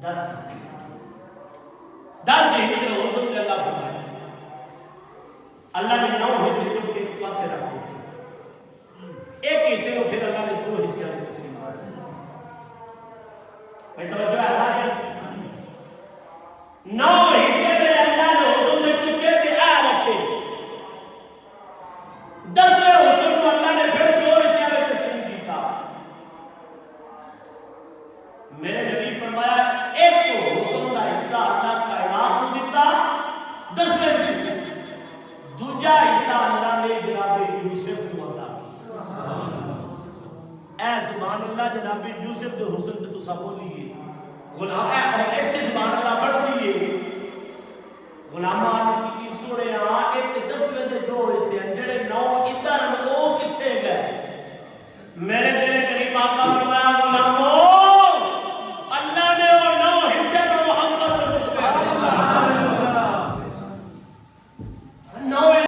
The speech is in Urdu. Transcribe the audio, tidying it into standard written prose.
10 حصے 10 حصے حسن کے اللہ فرمائے اللہ نے 9 حصے چپ کے ایک پاسے رکھ دیتے ایک حصے کو پھر اللہ نے 2 حصے میں تقسیم کر دیا بھائی توجہ ہے سارے 9 حصے میں اللہ نے حسن میں چکے تھے آ رکھے 10ویں حسن کو اللہ نے پھر 2 حصے میں تقسیم کیا میرے نبی فرمایا ایک تو حسن کا حصہ اللہ کائنات کو دیتا 10ویں میں دوجا حصہ اللہ نے جناب یوسف کو عطا اے سبحان اللہ جناب یوسف دے حسن تے تساں بولیے غلام ایتھے سبحان اللہ پڑھ دیے غلامان کی سورے اے تے 10ویں دے 2 حصے جڑے 9 ادھر او کتھے گئے میرے